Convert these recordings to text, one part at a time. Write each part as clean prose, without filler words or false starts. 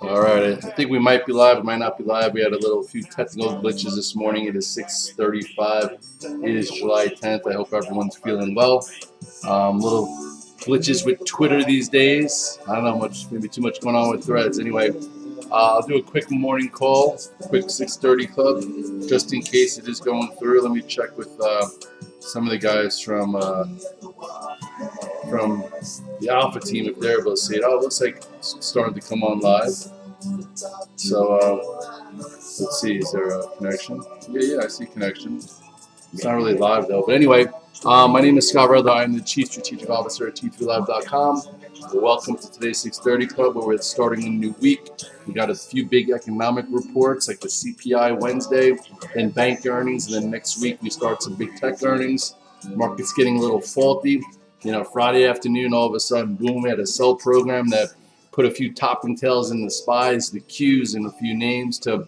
All right, I think we might be live, might not be live. We had a few technical glitches this morning. It is 6:35. It is July 10th. I hope everyone's feeling well. Little glitches with Twitter these days. I don't know much, maybe too much going on with Threads. Anyway, I'll do a quick morning call, quick 6:30 club, just in case it is going through. Let me check with some of the guys from the Alpha team if they're able to see it. Oh, it looks like it's starting to come on live. So let's see, is there a connection? Yeah, I see connection. It's not really live though. But anyway, my name is Scott Redler. I'm the Chief Strategic Officer at T3Live.com. Welcome to today's 6:30 Club, where we're starting a new week. We got a few big economic reports like the CPI Wednesday, then bank earnings, and then next week we start some big tech earnings. Market's getting a little faulty. You know, Friday afternoon, all of a sudden, boom, we had a sell program that put a few topping tails in the SPYs, the Qs, and a few names to,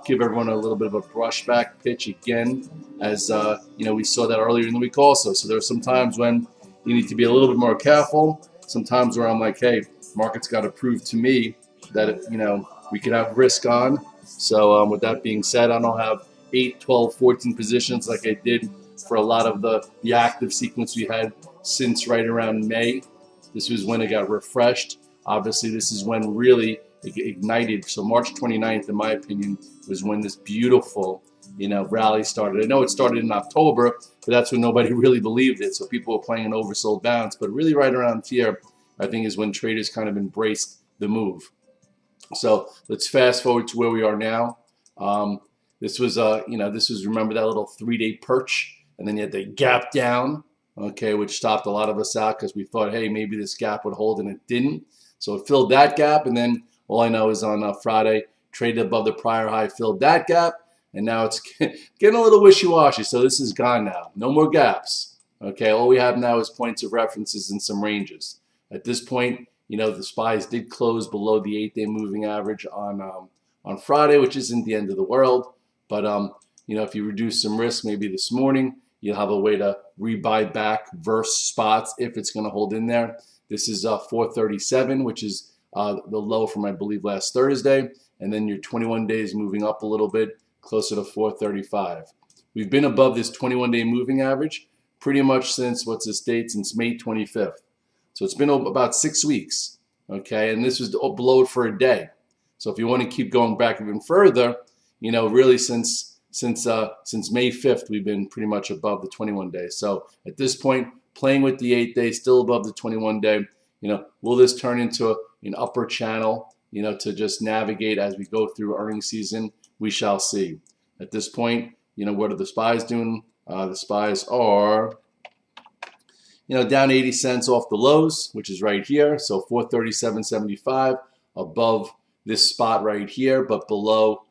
give everyone a little bit of a brushback pitch again, as, we saw that earlier in the week also. So there are some times when you need to be a little bit more careful. Sometimes where I'm like, hey, market's got to prove to me that, we could have risk on. So with that being said, I don't have 8, 12, 14 positions like I did for a lot of the active sequence we had since right around May. This was when it got refreshed. Obviously, this is when really it ignited. So March 29th, in my opinion, was when this beautiful, rally started. I know it started in October, but that's when nobody really believed it. So people were playing an oversold bounce. But really right around here, I think, is when traders kind of embraced the move. So let's fast forward to where we are now. This was, remember that little 3-day perch? And then you had the gap down, okay, which stopped a lot of us out because we thought, hey, maybe this gap would hold, and it didn't. So it filled that gap, and then all I know is on Friday, traded above the prior high, filled that gap, and now it's getting a little wishy-washy. So this is gone now. No more gaps, okay? All we have now is points of references and some ranges. At this point, the SPYs did close below the 8-day moving average on Friday, which isn't the end of the world. But, if you reduce some risk maybe this morning, you'll have a way to rebuy back verse spots if it's going to hold in there. This is 437, which is the low from, I believe, last Thursday. And then your 21 days moving up a little bit, closer to 435. We've been above this 21-day moving average pretty much since, since May 25th. So it's been about 6 weeks, okay? And this was below it for a day. So if you want to keep going back even further, really since May 5th, we've been pretty much above the 21-day. So at this point, playing with the 8-day, still above the 21-day. Will this turn into an upper channel, to just navigate as we go through earnings season? We shall see. At this point, what are the SPYs doing? The SPYs are, down 80 cents off the lows, which is right here. So 437.75 above this spot right here, but below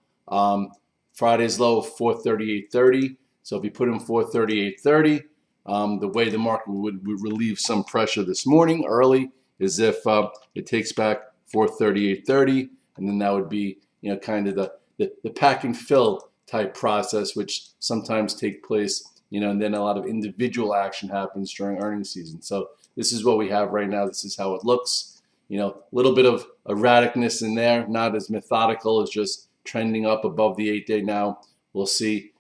Friday's low of 438.30. So if you put in 438.30, the way the market would relieve some pressure this morning early is if it takes back 438.30, and then that would be kind of the pack and fill type process, which sometimes take place, and then a lot of individual action happens during earnings season. So this is what we have right now. This is how it looks. A little bit of erraticness in there, not as methodical as just trending up above the 8-day now. We'll see.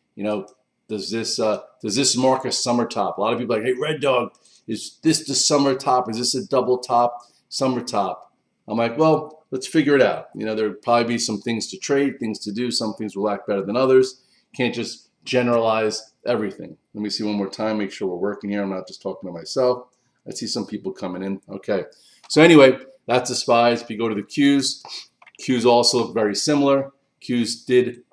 Does this mark a summer top? A lot of people are like, hey, Red Dog, is this the summer top? Is this a double top, summer top? I'm like, well, let's figure it out. There'll probably be some things to trade, things to do. Some things will act better than others. Can't just generalize everything. Let me see one more time, make sure we're working here. I'm not just talking to myself. I see some people coming in. Okay. So anyway, that's the SPYs. If you go to the Qs also look very similar. Qs did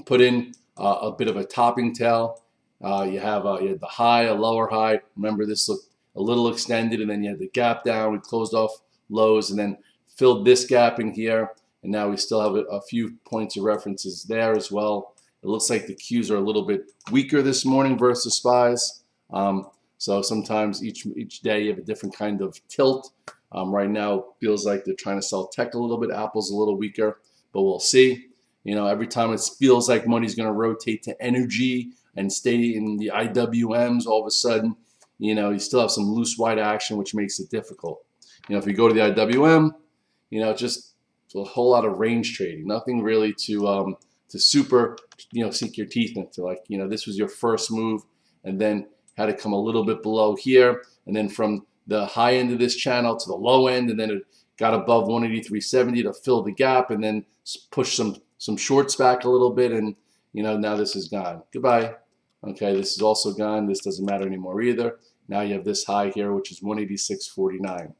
put in a bit of a topping tail. You had the high, a lower high. Remember, this looked a little extended, and then you had the gap down. We closed off lows and then filled this gap in here, and now we still have a few points of references there as well. It looks like the Qs are a little bit weaker this morning versus SPYs. So sometimes each day you have a different kind of tilt. Right now, it feels like they're trying to sell tech a little bit. Apple's a little weaker, but we'll see. Every time it feels like money's going to rotate to energy and stay in the IWMs, all of a sudden, you still have some loose white action, which makes it difficult. If you go to the IWM, just a whole lot of range trading, nothing really to super, sink your teeth into. Like, this was your first move, and then had to come a little bit below here, and then from the high end of this channel to the low end, and then it got above 183.70 to fill the gap, and then push some shorts back a little bit, and now this is gone. Goodbye. Okay, this is also gone. This doesn't matter anymore either. Now you have this high here, which is 186.49.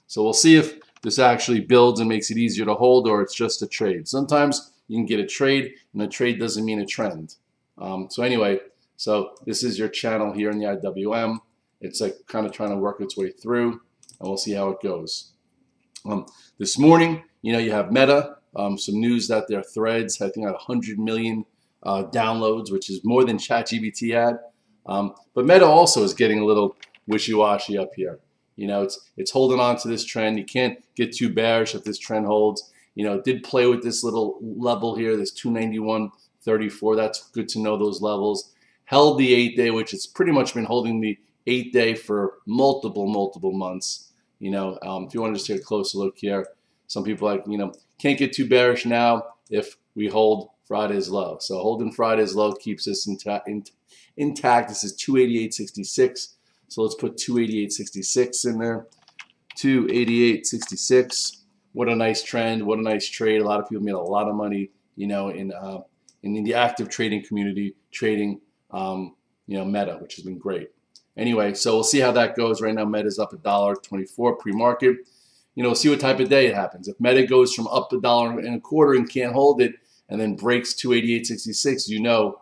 So we'll see if this actually builds and makes it easier to hold, or it's just a trade. Sometimes you can get a trade, and a trade doesn't mean a trend. So anyway, so this is your channel here in the IWM. It's like kind of trying to work its way through, and we'll see how it goes. This morning, you have Meta, some news that their threads, I think, had 100 million downloads, which is more than ChatGPT had. But Meta also is getting a little wishy-washy up here. It's holding on to this trend. You can't get too bearish if this trend holds. It did play with this little level here, this 291.34. That's good to know those levels. Held the 8-day, which it's pretty much been holding the 8-day for multiple months. If you want to just take a closer look here, some people can't get too bearish now if we hold Friday's low. So holding Friday's low keeps us intact. This is 288.66. So let's put 288.66 in there. 288.66. What a nice trend. What a nice trade. A lot of people made a lot of money, in the active trading community, trading, Meta, which has been great. Anyway, so we'll see how that goes. Right now, Meta's up $1.24 pre-market. We'll see what type of day it happens. If Meta goes from up $1.25 and can't hold it, and then breaks 288.66,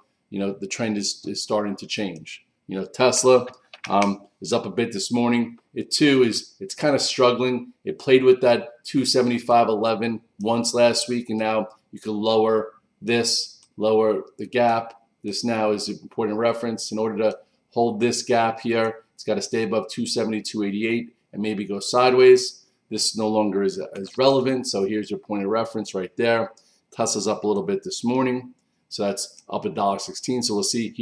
the trend is starting to change. Tesla is up a bit this morning. It's kind of struggling. It played with that 275.11 once last week, and now you can lower the gap. This now is an important reference. In order to hold this gap here, it's got to stay above 270.288 and maybe go sideways. This no longer is relevant, so here's your point of reference right there. Tesla's up a little bit this morning, so that's up $1.16. So we'll see.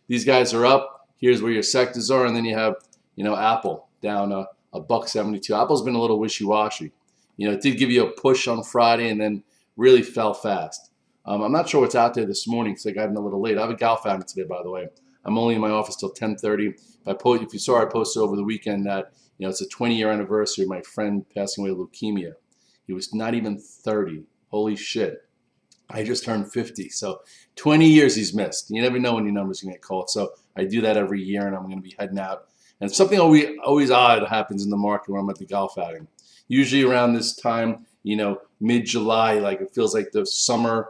These guys are up. Here's where your sectors are, and then you have Apple down $1.72. Apple's been a little wishy-washy. It did give you a push on Friday and then really fell fast. I'm not sure what's out there this morning because I got in a little late. I have a golf outing today, by the way. I'm only in my office till 10:30. If you saw, I posted over the weekend that it's a 20-year anniversary of my friend passing away of leukemia. He was not even 30. Holy shit. I just turned 50. So 20 years he's missed. You never know when your number's going to get called. So I do that every year, and I'm going to be heading out. And something always odd happens in the market when I'm at the golf outing. Usually around this time, mid-July, like it feels like the summer,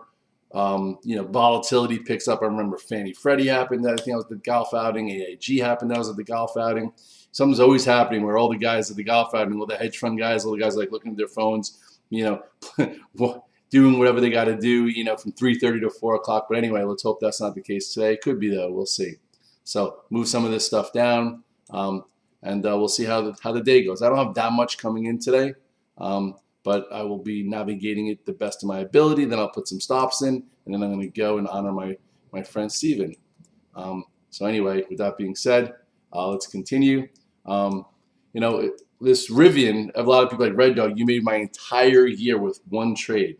volatility picks up. I remember Fannie Freddie happened. I think I was at the golf outing. AIG happened. I was at the golf outing. Something's always happening where all the guys at the golf outing, all the hedge fund guys, all the guys looking at their phones, doing whatever they got to do, from 3:30 to 4 o'clock. But anyway, let's hope that's not the case today. Could be though. We'll see. So move some of this stuff down, and we'll see how the day goes. I don't have that much coming in today, but I will be navigating it the best of my ability. Then I'll put some stops in, and then I'm going to go and honor my friend Steven. So anyway, with that being said, let's continue. This Rivian, a lot of people like Red Dog, you made my entire year with one trade.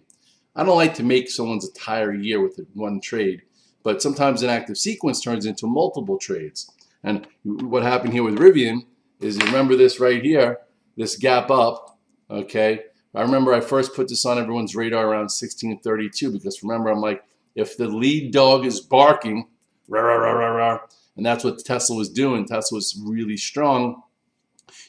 I don't like to make someone's entire year with one trade, but sometimes an active sequence turns into multiple trades. And what happened here with Rivian is, you remember this right here, this gap up, okay? I remember I first put this on everyone's radar around 1632 because remember, I'm like, if the lead dog is barking, rah, rah, rah, rah, rah, and that's what Tesla was doing. Tesla was really strong.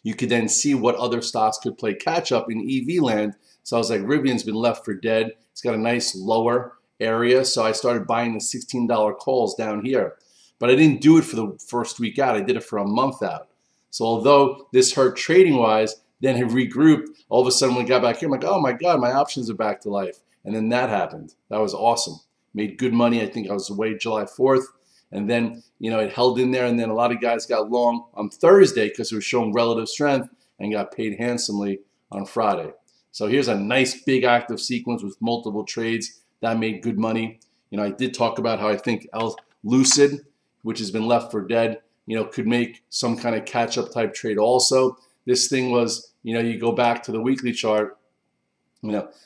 You could then see what other stocks could play catch up in EV land. So I was like, Rivian's been left for dead. It's got a nice lower area. So I started buying the $16 calls down here. But I didn't do it for the first week out. I did it for a month out. So although this hurt trading wise, then it regrouped. All of a sudden when we got back here, I'm like, oh my God, my options are back to life. And then that happened. That was awesome. Made good money. I think I was away July 4th. And then, it held in there. And then a lot of guys got long on Thursday because it was showing relative strength and got paid handsomely on Friday. So here's a nice big active sequence with multiple trades that made good money. I did talk about how I think Lucid, which has been left for dead, could make some kind of catch-up type trade also. This thing was, you go back to the weekly chart,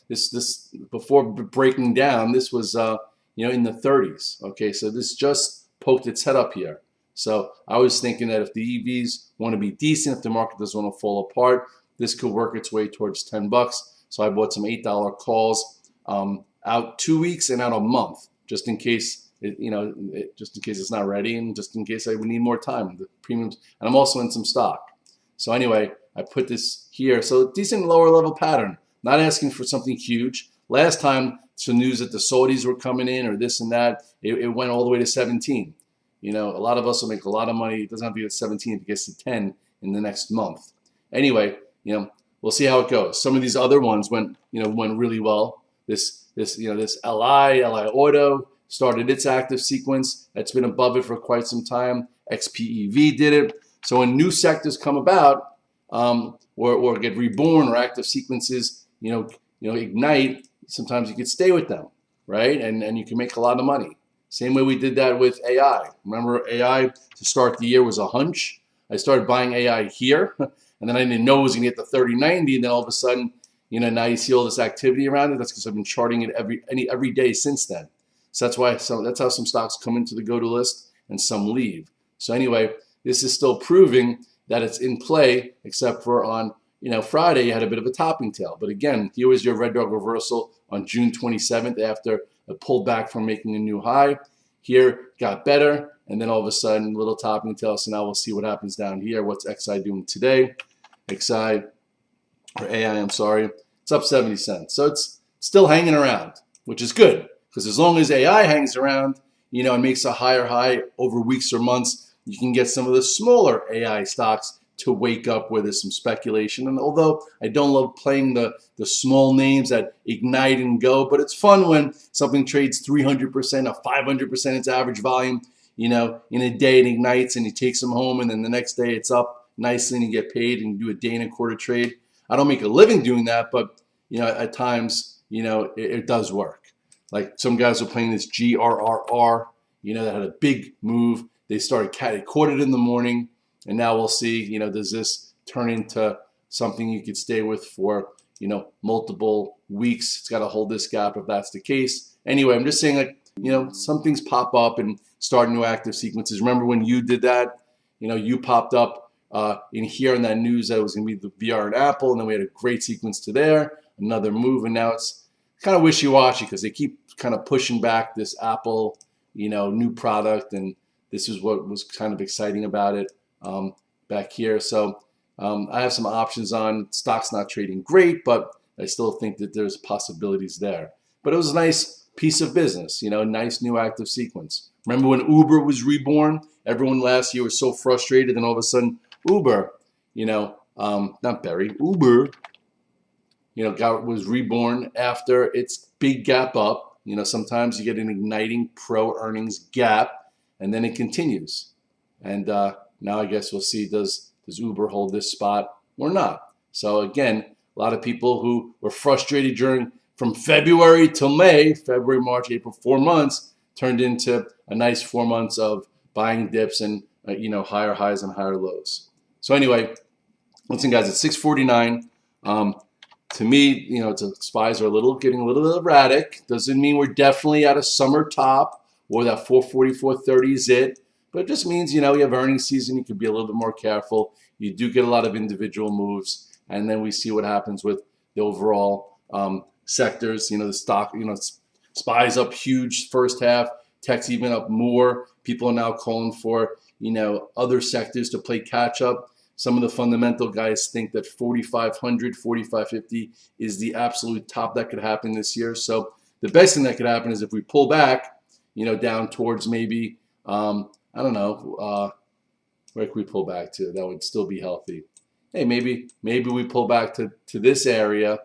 this before breaking down, this was, in the 30s. Okay, so this just poked its head up here. So I was thinking that if the EVs want to be decent, if the market doesn't want to fall apart, this could work its way towards $10. So I bought some $8 calls out 2 weeks and out a month, just in case just in case it's not ready, and just in case I would need more time. The premiums, and I'm also in some stock. So anyway, I put this here. So decent lower level pattern. Not asking for something huge. Last time, some news that the Saudis were coming in or this and that, it went all the way to 17. A lot of us will make a lot of money. It doesn't have to be at 17 if it gets to 10 in the next month. Anyway, we'll see how it goes. Some of these other ones went really well. This LI Auto started its active sequence. That's been above it for quite some time. XPEV did it. So when new sectors come about, or get reborn, or active sequences, ignite, sometimes you could stay with them, right? And you can make a lot of money. Same way we did that with AI. Remember, AI to start the year was a hunch. I started buying AI here, and then I didn't know it was going to get to 30.90, and then all of a sudden, now you see all this activity around it. That's because I've been charting it every day since then. So that's how some stocks come into the go-to list and some leave. So anyway, this is still proving that it's in play, except for on Friday you had a bit of a topping tail. But again, here was your red dog reversal on June 27th after a pullback from making a new high. Here got better, and then all of a sudden, little topping tail. So now we'll see what happens down here. What's XI doing today? XI, or AI, I'm sorry. It's up 70 cents. So it's still hanging around, which is good, because as long as AI hangs around, and makes a higher high over weeks or months, you can get some of the smaller AI stocks to wake up where there's some speculation. And although I don't love playing the small names that ignite and go, but it's fun when something trades 300% or 500% its average volume, in a day, it ignites and it takes them home, and then the next day it's up nicely and you get paid and you do a day and a quarter trade. I don't make a living doing that, but at times, it does work. Like some guys were playing this GRRR, that had a big move. They caught it in the morning. And now we'll see, does this turn into something you could stay with for, multiple weeks? It's got to hold this gap if that's the case. Anyway, I'm just saying, some things pop up and start new active sequences. Remember when you did that? You popped up in here in that news that it was going to be the VR and Apple, and then we had a great sequence to there, another move, and now it's kind of wishy-washy because they keep kind of pushing back this Apple, new product, and this is what was kind of exciting about it. Back here. So I have some options on. Stock's not trading great, but I still think that there's possibilities there. But it was a nice piece of business, nice new active sequence. Remember when Uber was reborn? Everyone last year was so frustrated, and all of a sudden Uber, not Berry, Uber, was reborn after its big gap up. Sometimes you get an igniting pro earnings gap, and then it continues. And now I guess we'll see, does Uber hold this spot or not? So again, a lot of people who were frustrated from February till May, February, March, April, 4 months, turned into a nice 4 months of buying dips and higher highs and higher lows. So anyway, listen guys, it's 6:49. To me, SPYs are getting a little erratic. Doesn't mean we're definitely at a summer top or that 440-430 is it. But it just means, you have earnings season, you can be a little bit more careful. You do get a lot of individual moves, and then we see what happens with the overall sectors. The stock, SPY's up huge first half, tech's even up more. People are now calling for, other sectors to play catch up. Some of the fundamental guys think that 4,500, 4,550 is the absolute top that could happen this year. So the best thing that could happen is if we pull back, down towards maybe, I don't know, where could we pull back to? That would still be healthy. Hey, maybe we pull back to this area,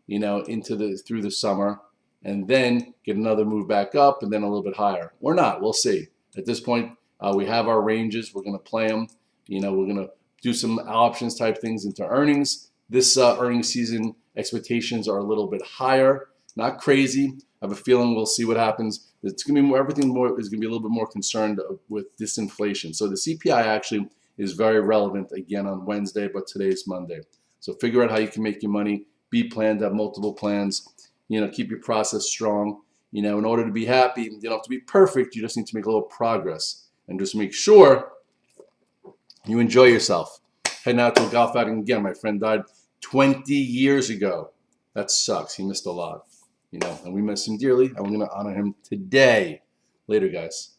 through the summer, and then get another move back up and then a little bit higher. Or not, we'll see. At this point, we have our ranges. We're going to play them. We're going to do some options type things into earnings. This earnings season expectations are a little bit higher Not crazy. I have a feeling we'll see what happens. It's going to be more, everything more is going to be a little bit more concerned with disinflation. So the CPI actually is very relevant again on Wednesday, but today is Monday. So figure out how you can make your money. Be planned, have multiple plans. Keep your process strong. In order to be happy, you don't have to be perfect. You just need to make a little progress and just make sure you enjoy yourself. Heading out to a golf outing again. My friend died 20 years ago. That sucks. He missed a lot, and we miss him dearly, and we're going to honor him today. Later, guys.